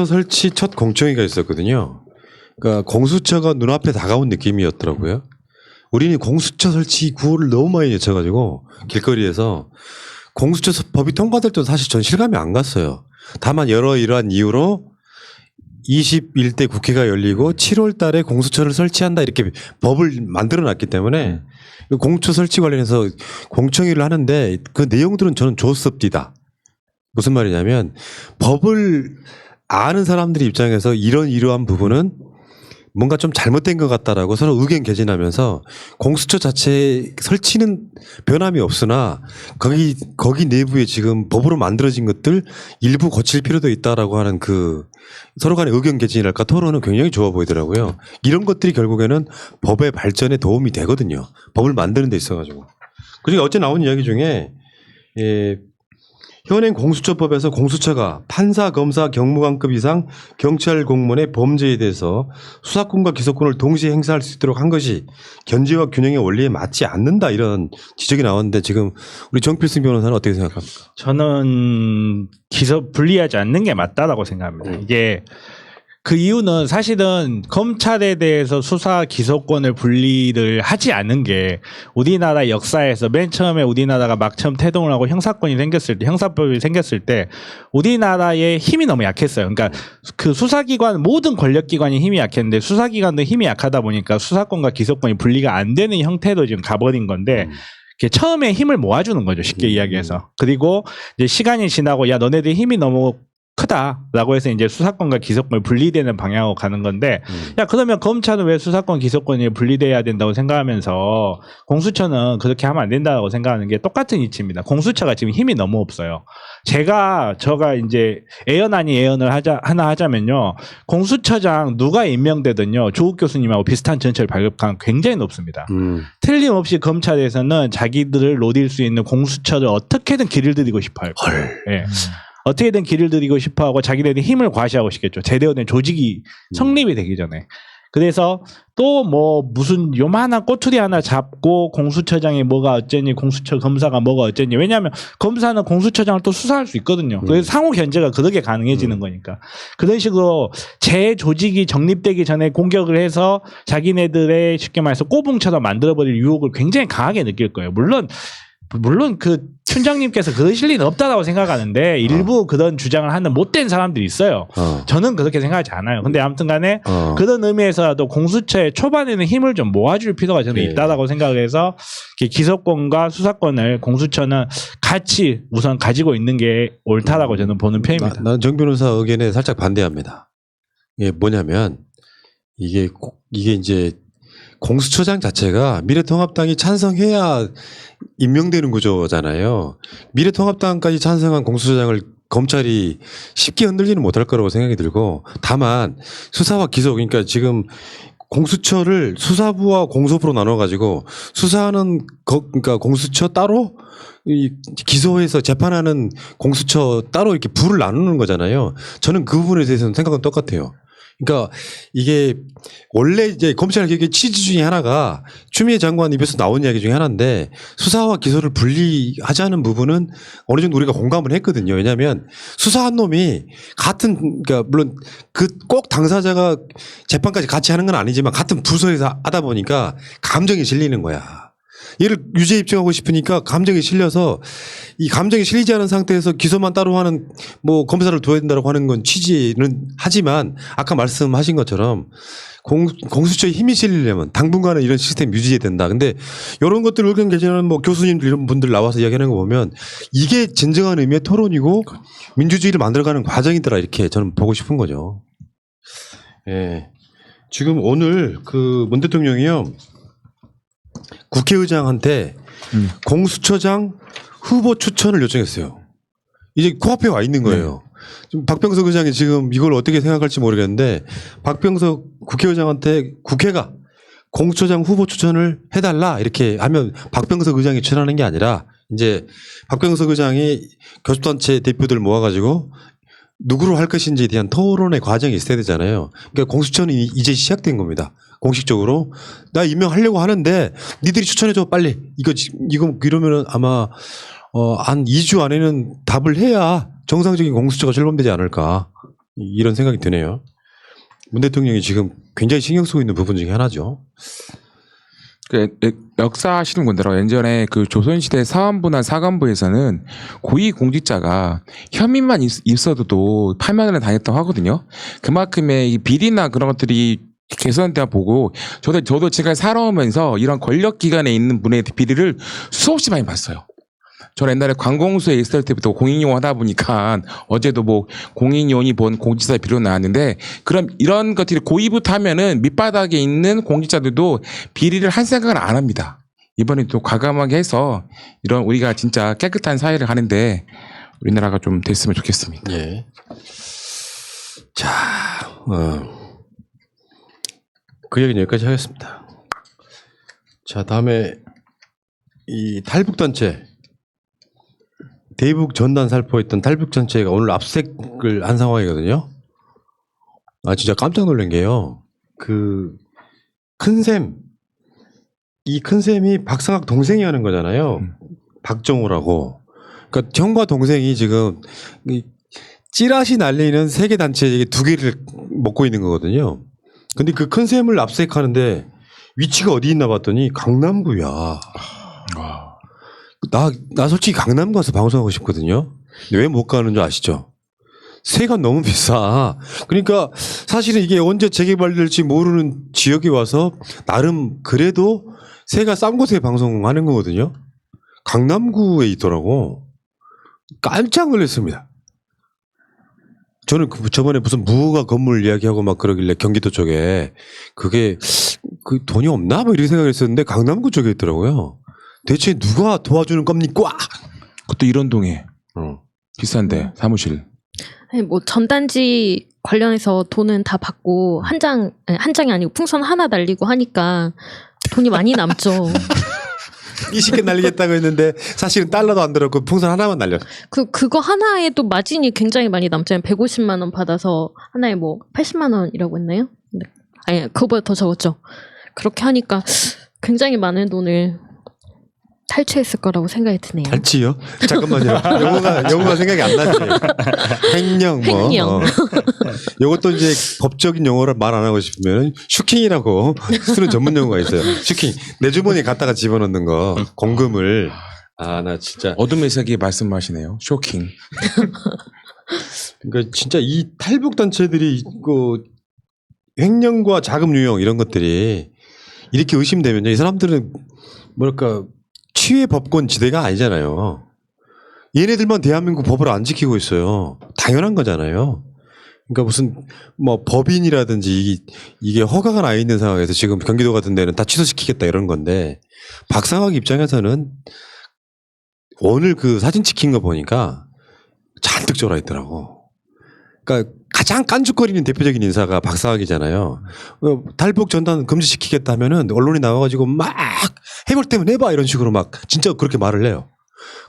설치 첫 공청회가 있었거든요. 그러니까 공수처가 눈앞에 다가온 느낌이었더라고요. 우리는 공수처 설치 구호를 너무 많이 외쳐가지고 길거리에서 공수처 법이 통과될 때도 사실 전 실감이 안 갔어요. 다만 이러한 이유로 21대 국회가 열리고 7월 달에 공수처를 설치한다 이렇게 법을 만들어 놨기 때문에 공수처 설치 관련해서 공청회를 하는데 그 내용들은 저는 좋습니다. 무슨 말이냐면 법을 아는 사람들 입장에서 이러한 부분은 뭔가 좀 잘못된 것 같다라고 서로 의견 개진하면서 공수처 자체 설치는 변함이 없으나 거기 내부에 지금 법으로 만들어진 것들 일부 고칠 필요도 있다라고 하는 그 서로 간의 의견 개진이랄까 토론은 굉장히 좋아 보이더라고요. 이런 것들이 결국에는 법의 발전에 도움이 되거든요. 법을 만드는 데 있어가지고. 그리고 어제 나온 이야기 중에 현행 공수처법에서 공수처가 판사, 검사, 경무관급 이상 경찰 공무원의 범죄에 대해서 수사권과 기소권을 동시에 행사할 수 있도록 한 것이 견제와 균형의 원리에 맞지 않는다 이런 지적이 나왔는데 지금 우리 정필승 변호사는 어떻게 생각합니까? 저는 분리하지 않는 게 맞다라고 생각합니다. 이게 그 이유는 사실은 검찰에 대해서 수사 기소권을 분리를 하지 않은 게 우리나라 역사에서 맨 처음에 우리나라가 막 처음 태동을 하고 형사권이 생겼을 때, 형사법이 생겼을 때 우리나라의 힘이 너무 약했어요. 그러니까 그 수사기관 모든 권력기관이 힘이 약했는데 수사기관도 힘이 약하다 보니까 수사권과 기소권이 분리가 안 되는 형태로 지금 가버린 건데 처음에 힘을 모아주는 거죠. 쉽게 이야기해서. 그리고 이제 시간이 지나고 야 너네들 힘이 너무 크다라고 해서 이제 수사권과 기소권이 분리되는 방향으로 가는 건데 야 그러면 검찰은 왜 수사권 기소권이 분리돼야 된다고 생각하면서 공수처는 그렇게 하면 안 된다고 생각하는 게 똑같은 이치입니다. 공수처가 지금 힘이 너무 없어요. 제가 이제 애연 아닌 애연을 하나 하자면요. 공수처장 누가 임명되든요. 조국 교수님하고 비슷한 전철 발급가는 굉장히 높습니다. 틀림없이 검찰에서는 자기들을 노릴 수 있는 공수처를 어떻게든 길을 들이고 싶어요. 예. 어떻게든 길을 들이고 싶어하고 자기네들이 힘을 과시하고 싶겠죠. 제대로 된 조직이 성립이 되기 전에. 그래서 또 뭐 무슨 요만한 꼬투리 하나 잡고 공수처장이 뭐가 어쩌니 공수처 검사가 뭐가 어쩌니 왜냐하면 검사는 공수처장을 또 수사할 수 있거든요. 그래서 상호 견제가 그렇게 가능해지는 거니까. 그런 식으로 제 조직이 정립되기 전에 공격을 해서 자기네들의 쉽게 말해서 꼬붕처럼 만들어버릴 유혹을 굉장히 강하게 느낄 거예요. 물론 그 춘장님께서 그러실 리는 없다라고 생각하는데 일부 그런 주장을 하는 못된 사람들이 있어요. 저는 그렇게 생각하지 않아요. 근데 아무튼 간에 그런 의미에서라도 공수처의 초반에는 힘을 좀 모아줄 필요가 저는 있다라고 생각을 해서 기소권과 수사권을 공수처는 같이 우선 가지고 있는 게 옳다라고 저는 보는 편입니다. 나는 정 변호사 의견에 살짝 반대합니다. 이게 뭐냐면 이게 이제 공수처장 자체가 미래통합당이 찬성해야 임명되는 구조잖아요. 미래통합당까지 찬성한 공수처장을 검찰이 쉽게 흔들리는 못할 거라고 생각이 들고 다만 수사와 기소 그러니까 지금 공수처를 수사부와 공소부로 나눠가지고 수사하는 그러니까 공수처 따로 이 기소해서 재판하는 공수처 따로 이렇게 부를 나누는 거잖아요. 저는 그 부분에 대해서는 생각은 똑같아요. 그러니까 이게 원래 이제 검찰 개혁의 취지 중에 하나가 추미애 장관 입에서 나온 이야기 중에 하나인데 수사와 기소를 분리하자는 부분은 어느 정도 우리가 공감을 했거든요. 왜냐하면 수사한 놈이 그러니까 물론 그 꼭 당사자가 재판까지 같이 하는 건 아니지만 같은 부서에서 하다 보니까 감정이 실리는 거야. 얘를 유죄 입증하고 싶으니까 감정이 실려서 이 감정이 실리지 않은 상태에서 기소만 따로 하는 뭐 검사를 둬야 된다고 하는 건 취지는 하지만 아까 말씀하신 것처럼 공수처에 힘이 실리려면 당분간은 이런 시스템 유지해야 된다. 근데 이런 것들 의견 개진하는 뭐 교수님들 이런 분들 나와서 이야기하는 거 보면 이게 진정한 의미의 토론이고 민주주의를 만들어가는 과정이더라 이렇게 저는 보고 싶은 거죠. 예. 지금 오늘 그 문 대통령이요. 국회의장한테 공수처장 후보 추천을 요청했어요. 이제 코앞에 와 있는 거예요. 지금 박병석 의장이 지금 이걸 어떻게 생각할지 모르겠는데 박병석 국회의장한테 국회가 공수처장 후보 추천을 해달라 이렇게 하면 박병석 의장이 추천하는 게 아니라 이제 박병석 의장이 교섭단체 대표들 모아가지고 누구로 할 것인지에 대한 토론의 과정이 있어야 되잖아요. 그러니까 공수처는 이제 시작된 겁니다. 공식적으로 나 임명하려고 하는데 니들이 추천해줘 빨리 이거 이러면은 아마 한 2주 안에는 답을 해야 정상적인 공수처가 출범되지 않을까 이런 생각이 드네요. 문 대통령이 지금 굉장히 신경 쓰고 있는 부분 중에 하나죠. 그 역사하시는 분들은 예전에 그 조선시대 사관부나 사관부에서는 고위 공직자가 혐의만 있어도 파면을 당했다고 하거든요. 그만큼의 이 비리나 그런 것들이 개선되어 보고 저도 지금 살아오면서 이런 권력 기관에 있는 분의 비리를 수없이 많이 봤어요. 저는 옛날에 관공서에 있을 때부터 공익요원 하다 보니까 어제도 뭐 공익요원이 본 공직자 비리로 나왔는데 그럼 이런 것들이 고의부터 하면은 밑바닥에 있는 공직자들도 비리를 할 생각을 안 합니다. 이번에 또 과감하게 해서 이런 우리가 진짜 깨끗한 사회를 하는데 우리나라가 좀 됐으면 좋겠습니다. 예. 자, 그 얘기는 여기까지 하겠습니다. 자, 다음에 이 탈북단체, 대북 전단 살포했던 탈북단체가 오늘 압색을 한 상황이거든요. 아, 진짜 깜짝 놀란 게요. 그 큰샘, 이 큰샘이 박상학 동생이 하는 거잖아요. 박정우라고. 그러니까 형과 동생이 지금 이 찌라시 날리는 세계 단체 두 개를 먹고 있는 거거든요. 근데 그 큰샘을 압색하는데 위치가 어디 있나 봤더니 강남구야. 나 솔직히 강남 가서 방송하고 싶거든요. 근데 왜 못 가는 줄 아시죠? 세가 너무 비싸. 그러니까 사실은 이게 언제 재개발될지 모르는 지역에 와서 나름 그래도 세가 싼 곳에 방송하는 거거든요. 강남구에 있더라고. 깜짝 놀랐습니다. 저는 저번에 무슨 무허가 건물 이야기하고 막 그러길래 경기도 쪽에 그게 그 돈이 없나? 뭐 이렇게 생각을 했었는데 강남구 쪽에 있더라고요. 대체 누가 도와주는 겁니까? 그것도 이런동에 비싼데 사무실. 아니, 뭐 전단지 관련해서 돈은 다 받고 한 장이 아니고 풍선 하나 날리고 하니까 돈이 많이 남죠. 20개 날리겠다고 했는데 사실은 달러도 안 들었고 풍선 하나만 날렸어. 그거 하나에 또 마진이 굉장히 많이 남잖아요. 150만 원 받아서 하나에 뭐 80만 원이라고 했나요? 아니, 그거보다 더 적었죠. 그렇게 하니까 굉장히 많은 돈을 탈취했을 거라고 생각이 드네요. 탈취요? 잠깐만요. 영어가 생각이 안 나지. 횡령 뭐. 횡령. 이것도 이제 법적인 용어를 말 안 하고 싶으면 슈킹이라고 쓰는 전문 용어가 있어요. 슈킹. 내 주머니에 갖다가 집어넣는 거. 공금을. 아, 나 진짜. 어둠의 세계 말씀하시네요. 쇼킹. 그러니까 진짜 이 탈북 단체들이 그 횡령과 자금 유용 이런 것들이 이렇게 의심되면요. 이 사람들은 뭐랄까 치외 법권 지대가 아니잖아요. 얘네들만 대한민국 법을 안 지키고 있어요. 당연한 거잖아요. 그러니까 무슨 뭐 법인이라든지 이게 허가가 나 있는 상황에서 지금 경기도 같은 데는 다 취소시키겠다 이런 건데 박상학 입장에서는 오늘 그 사진 찍힌 거 보니까 잔뜩 쫄아 있더라고. 그러니까 가장 깐죽거리는 대표적인 인사가 박상학이잖아요. 탈북 전단 금지시키겠다 하면은 언론이 나와가지고 막 해볼 때면 해봐 이런 식으로 막 진짜 그렇게 말을 해요.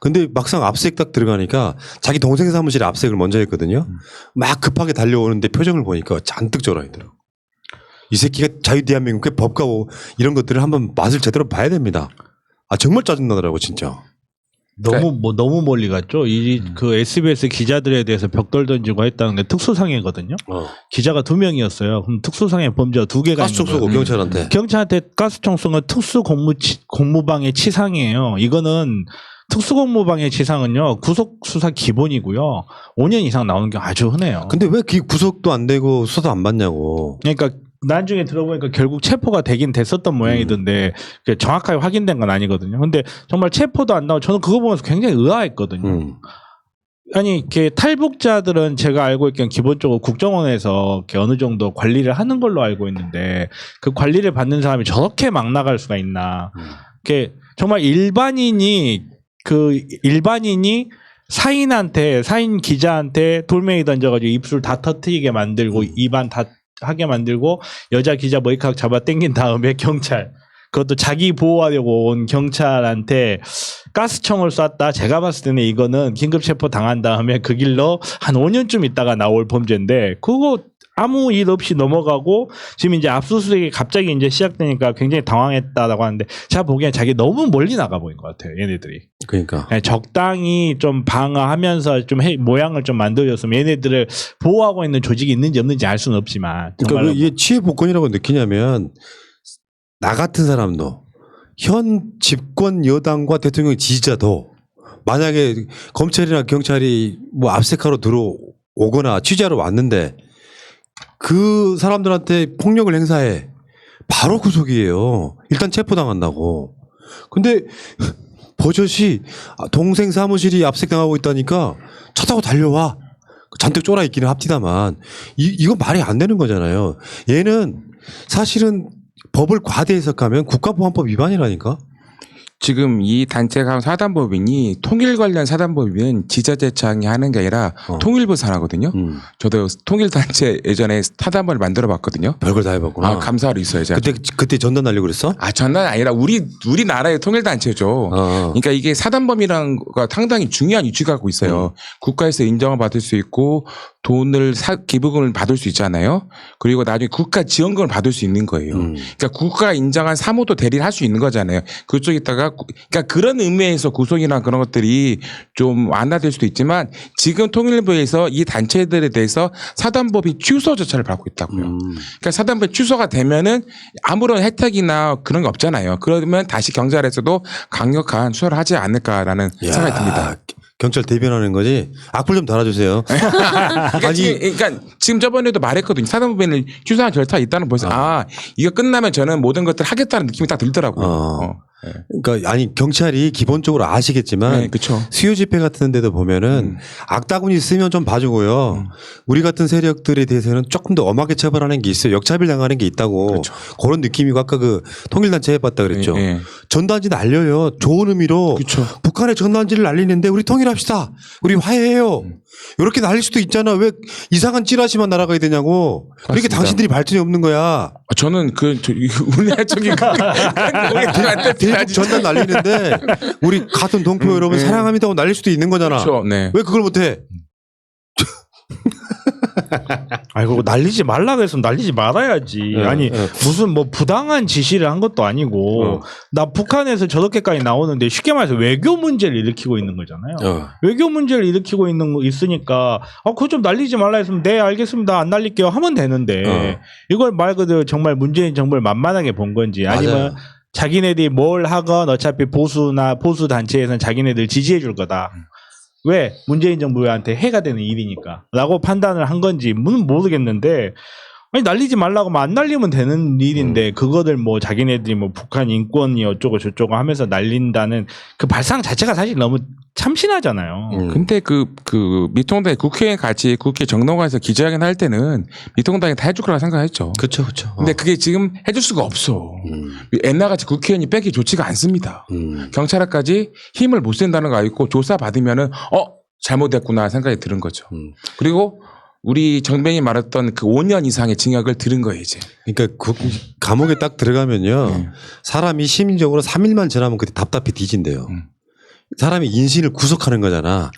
근데 막상 압색 딱 들어가니까 자기 동생 사무실에 압색을 먼저 했거든요. 막 급하게 달려오는데 표정을 보니까 잔뜩 쫄아 있더라고. 이 새끼가 자유대한민국의 법과 이런 것들을 한번 맛을 제대로 봐야 됩니다. 아 정말 짜증나더라고 진짜. 너무 멀리 갔죠. 그 SBS 기자들에 대해서 벽돌 던지고 했다는 게 특수상해거든요. 기자가 2명이었어요. 그럼 특수상해 범죄가 2개가 가스총 있는 쏘고 거예요. 경찰한테 가스총 쏜 건 특수공무방해 치상이에요. 이거는 특수공무방해 치상은요 구속 수사 기본이고요. 5년 이상 나오는 게 아주 흔해요. 근데 왜 구속도 안 되고 수사도 안 받냐고. 그러니까 나중에 들어보니까 결국 체포가 되긴 됐었던 모양이던데 그게 정확하게 확인된 건 아니거든요. 근데 정말 체포도 안 나오고 저는 그거 보면서 굉장히 의아했거든요. 아니 이렇게 탈북자들은 제가 알고 있기엔 기본적으로 국정원에서 이렇게 어느 정도 관리를 하는 걸로 알고 있는데 그 관리를 받는 사람이 저렇게 막 나갈 수가 있나. 이렇게 정말 일반인이 사인 기자한테 돌멩이 던져가지고 입술 다 터트리게 만들고 입안 다 하게 만들고 여자 기자 머리카락 잡아 당긴 다음에 경찰 그것도 자기 보호하려고 온 경찰한테 가스총을 쐈다. 제가 봤을 때는 이거는 긴급 체포 당한 다음에 그 길로 한 5년쯤 있다가 나올 범죄인데 그거 아무 일 없이 넘어가고 지금 이제 압수수색이 갑자기 이제 시작되니까 굉장히 당황했다라고 하는데 제가 보기엔 자기 너무 멀리 나가 보인 것 같아요. 얘네들이. 그러니까. 네, 적당히 좀 방어하면서 좀 모양을 좀 만들어줬으면 얘네들을 보호하고 있는 조직이 있는지 없는지 알 수는 없지만. 그러니까 왜 이게 치해 복권이라고 느끼냐면 나 같은 사람도 현 집권 여당과 대통령 지지자도 만약에 검찰이나 경찰이 뭐 압색하러 들어오거나 취재하러 왔는데 그 사람들한테 폭력을 행사해 바로 구속이에요. 일단 체포당한다고. 근데 버젓이 동생 사무실이 압색당하고 있다니까 차 타고 달려와. 잔뜩 쫄아 있기는 합디다만 이건 말이 안 되는 거잖아요. 얘는 사실은 법을 과대 해석하면 국가보안법 위반이라니까. 지금 이 단체가 사단법인이 통일 관련 사단법인은 지자체장이 하는 게 아니라 통일부 산하거든요. 저도 통일단체 예전에 사단법을 만들어 봤거든요. 별걸 다 해봤구나. 아, 감사를 있어요. 제가. 그때 전단 날리고 그랬어? 아, 전난 아니라 우리나라의 통일단체죠. 그러니까 이게 사단법이라는 거가 상당히 중요한 위치를 갖고 있어요. 국가에서 인정을 받을 수 있고 돈을 기부금을 받을 수 있잖아요. 그리고 나중에 국가 지원금을 받을 수 있는 거예요. 그러니까 국가가 인정한 사무도 대리를 할 수 있는 거잖아요. 그쪽에다가 그러니까 그런 의미에서 구속이나 그런 것들이 좀 완화될 수도 있지만 지금 통일부에서 이 단체들에 대해서 사단법이 취소 조처를 받고 있다고요. 그러니까 사단법이 취소가 되면은 아무런 혜택이나 그런 게 없잖아요. 그러면 다시 경찰에서도 강력한 수사를 하지 않을까라는 생각이 듭니다. 경찰 대변하는 거지. 악플 좀 달아주세요. 그러니까, 그러니까 지금 저번에도 말했거든요. 사단법인을 취소한 절차가 있다는 벌써 이거 끝나면 저는 모든 것들을 하겠다는 느낌이 딱 들더라고요. 그러니까 아니 경찰이 기본적으로 아시겠지만 네, 그쵸. 수요 집회 같은 데도 보면은 악다군이 있으면 좀 봐주고요. 우리 같은 세력들에 대해서는 조금 더 엄하게 처벌하는 게 있어요. 역차별 당하는 게 있다고. 그렇죠. 그런 느낌이고 아까 그 통일단체 해봤다 그랬죠. 네. 전단지 날려요. 좋은 의미로 그쵸. 북한의 전단지를 날리는데 우리 통일합시다. 우리 화해해요. 이렇게 날릴 수도 있잖아. 왜 이상한 찌라시만 날아가야 되냐고. 그렇게 맞습니다. 당신들이 발전이 없는 거야. 저는 우리나라 쪽이 대북 전단 날리는데 우리 같은 동포 여러분 사랑합니다고 날릴 수도 있는 거잖아. 그렇죠. 네. 왜 그걸 못해? 아이고 날리지 말라 그랬으면 날리지 말아야지. 아니 무슨 뭐 부당한 지시를 한 것도 아니고 나 북한에서 저렇게까지 나오는데 쉽게 말해서 외교 문제를 일으키고 있는 거잖아요. 외교 문제를 일으키고 있으니까 그거 좀 날리지 말라 했으면 네 알겠습니다 안 날릴게요 하면 되는데 이걸 말 그대로 정말 문재인 정부를 만만하게 본 건지 아니면 맞아요. 자기네들이 뭘 하건 어차피 보수 단체에서는 자기네들 지지해 줄 거다. 왜 문재인 정부한테 해가 되는 일이니까 라고 판단을 한 건지 모르겠는데 아니 날리지 말라고 하면 안 날리면 되는 일인데 그거를 뭐 자기네들이 뭐 북한 인권이 어쩌고 저쩌고 하면서 날린다는 그 발상 자체가 사실 너무 참신하잖아요. 근데 그 미통당이 국회에 같이 국회 정론관에서 기자회견 할 때는 미통당이 다 해줄 거라 생각했죠. 그렇죠, 그렇죠. 근데 그게 지금 해줄 수가 없어. 옛날같이 국회의원이 빼기 좋지가 않습니다. 경찰까지 힘을 못 쓴다는 거 알고 조사 받으면은 잘못했구나 생각이 드는 거죠. 그리고 우리 정병이 말했던 그 5년 이상의 징역을 들은 거예요 이제. 그러니까 감옥에 딱 들어가면요. 사람이 심리적으로 3일만 지나면 그때 답답해 뒤진대요. 사람이 인신을 구속하는 거잖아.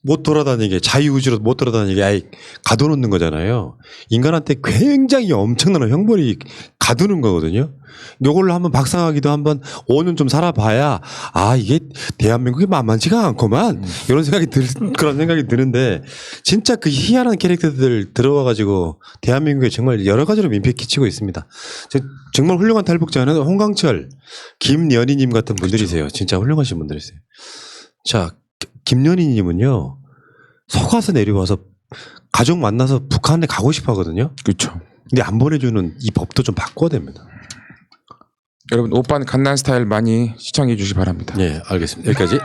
못 돌아다니게 자유의지로 못 돌아다니게 아예 가둬놓는 거잖아요. 인간한테 굉장히 엄청난 형벌이 가두는 거거든요. 요걸로 한번 박상하기도 한번 5년 좀 살아봐야 이게 대한민국이 만만치가 않구만 이런 생각이 그런 생각이 드는데 진짜 그 희한한 캐릭터들 들어와가지고 대한민국에 정말 여러 가지로 민폐 끼치고 있습니다. 정말 훌륭한 탈북자는 홍강철, 김연희님 같은 분들이세요. 진짜 훌륭하신 분들이세요. 자. 김연희님은요 속아서 내려와서 가족 만나서 북한에 가고 싶어 하거든요. 그렇죠. 근데 안 보내주는 이 법도 좀 바꿔야 됩니다. 여러분 오빠는 갓난 스타일 많이 시청해 주시기 바랍니다. 네, 알겠습니다. 여기까지.